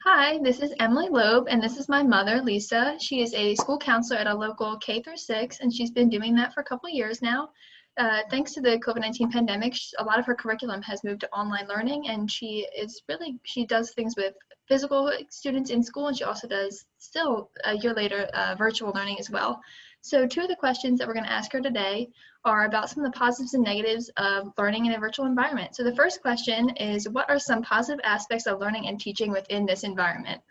Hi, this is Emily Loeb, and this is my mother, Lisa. She is a school counselor at a local K through 6, and she's been doing that for a couple of years now. Thanks to the COVID-19 pandemic, a lot of her curriculum has moved to online learning, and she does things with physical students in school, and she also does still a year later virtual learning as well. So two of the questions that we're going to ask her today are about some of the positives and negatives of learning in a virtual environment. So the first question is, what are some positive aspects of learning and teaching within this environment?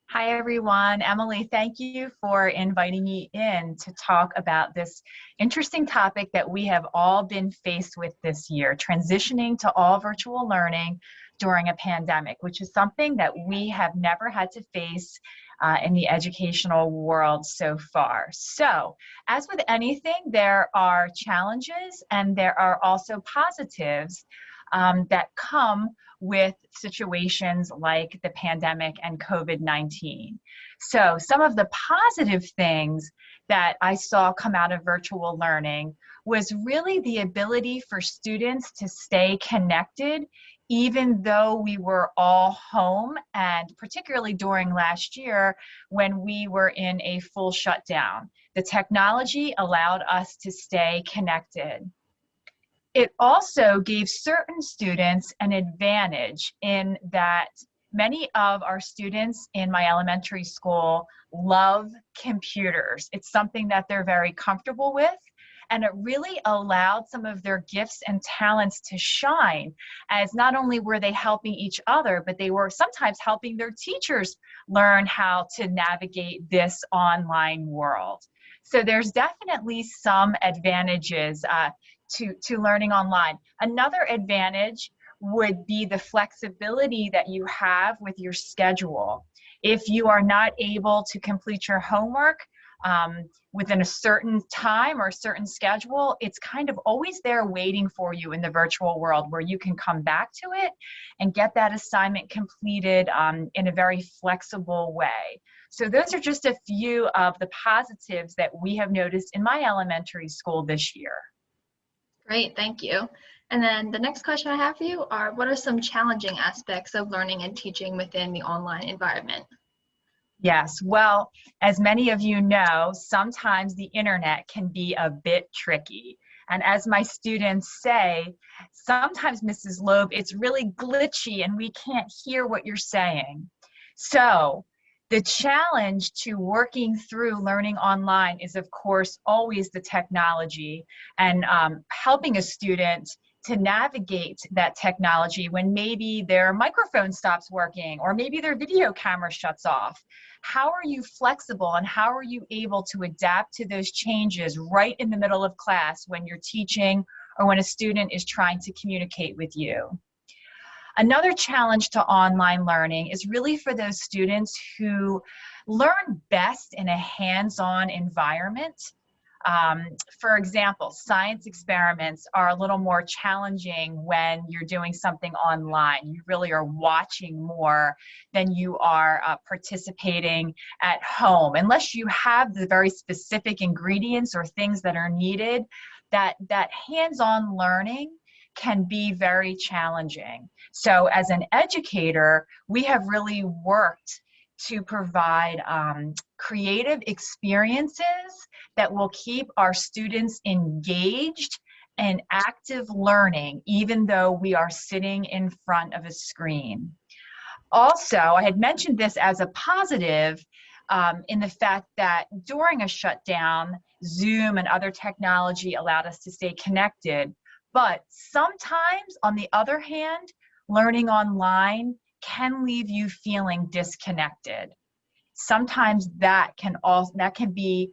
Hi, everyone. Emily, thank you for inviting me in to talk about this interesting topic that we have all been faced with this year, transitioning to all virtual learning during a pandemic, which is something that we have never had to face in the educational world so far. So, as with anything, there are challenges and there are also positives that come with situations like the pandemic and COVID-19. So some of the positive things that I saw come out of virtual learning was really the ability for students to stay connected even though we were all home, and particularly during last year when we were in a full shutdown. The technology allowed us to stay connected. It also gave certain students an advantage in that many of our students in my elementary school love computers. It's something that they're very comfortable with, and it really allowed some of their gifts and talents to shine, as not only were they helping each other, but they were sometimes helping their teachers learn how to navigate this online world. So there's definitely some advantages to learning online. Another advantage would be the flexibility that you have with your schedule. If you are not able to complete your homework within a certain time or a certain schedule, it's kind of always there waiting for you in the virtual world, where you can come back to it and get that assignment completed in a very flexible way. So those are just a few of the positives that we have noticed in my elementary school this year. Great, thank you. And then the next question I have for you are, what are some challenging aspects of learning and teaching within the online environment? Yes, well, as many of you know, sometimes the internet can be a bit tricky. And as my students say, sometimes, Mrs. Loeb, it's really glitchy and we can't hear what you're saying. So the challenge to working through learning online is, of course, always the technology and helping a student to navigate that technology when maybe their microphone stops working or maybe their video camera shuts off. How are you flexible and how are you able to adapt to those changes right in the middle of class when you're teaching or when a student is trying to communicate with you? Another challenge to online learning is really for those students who learn best in a hands-on environment. For example, science experiments are a little more challenging when you're doing something online. You really are watching more than you are participating at home. Unless you have the very specific ingredients or things that are needed, that hands-on learning can be very challenging. So as an educator, we have really worked to provide creative experiences that will keep our students engaged and active learning, even though we are sitting in front of a screen. Also, I had mentioned this as a positive in the fact that during a shutdown, Zoom and other technology allowed us to stay connected. But sometimes, on the other hand, learning online can leave you feeling disconnected. Sometimes that can be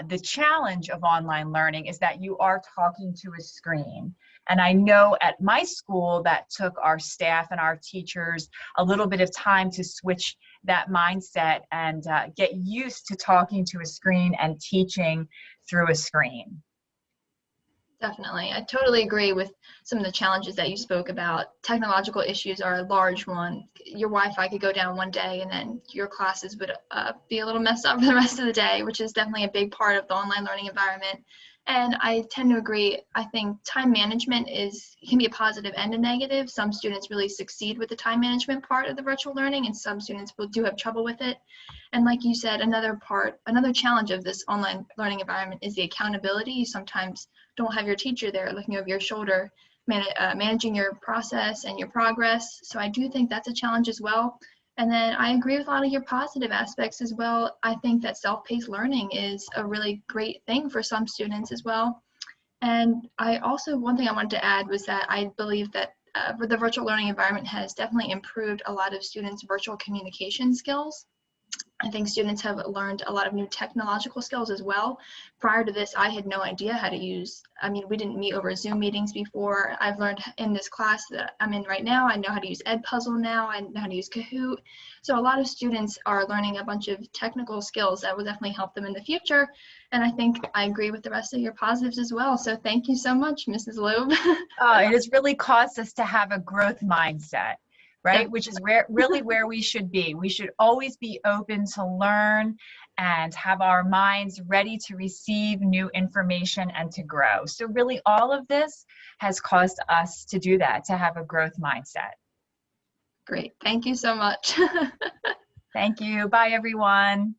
the challenge of online learning, is that you are talking to a screen. And I know at my school that took our staff and our teachers a little bit of time to switch that mindset and get used to talking to a screen and teaching through a screen. Definitely. I totally agree with some of the challenges that you spoke about. Technological issues are a large one. Your Wi-Fi could go down one day and then your classes would be a little messed up for the rest of the day, which is definitely a big part of the online learning environment. And I tend to agree. I think time management can be a positive and a negative. Some students really succeed with the time management part of the virtual learning, and some students do have trouble with it. And like you said, another challenge of this online learning environment is the accountability. You sometimes don't have your teacher there looking over your shoulder, managing your process and your progress. So I do think that's a challenge as well. And then I agree with a lot of your positive aspects as well. I think that self-paced learning is a really great thing for some students as well. And one thing I wanted to add was that I believe that the virtual learning environment has definitely improved a lot of students' virtual communication skills. I think students have learned a lot of new technological skills as well. Prior to this, I had no idea how to we didn't meet over Zoom meetings before. I've learned in this class that I'm in right now, I know how to use Edpuzzle now, I know how to use Kahoot. So a lot of students are learning a bunch of technical skills that will definitely help them in the future. And I think I agree with the rest of your positives as well. So thank you so much, Mrs. Loeb. It has really caused us to have a growth mindset, right? Which is really where we should be. We should always be open to learn and have our minds ready to receive new information and to grow. So really all of this has caused us to do that, to have a growth mindset. Great. Thank you so much. Thank you. Bye, everyone.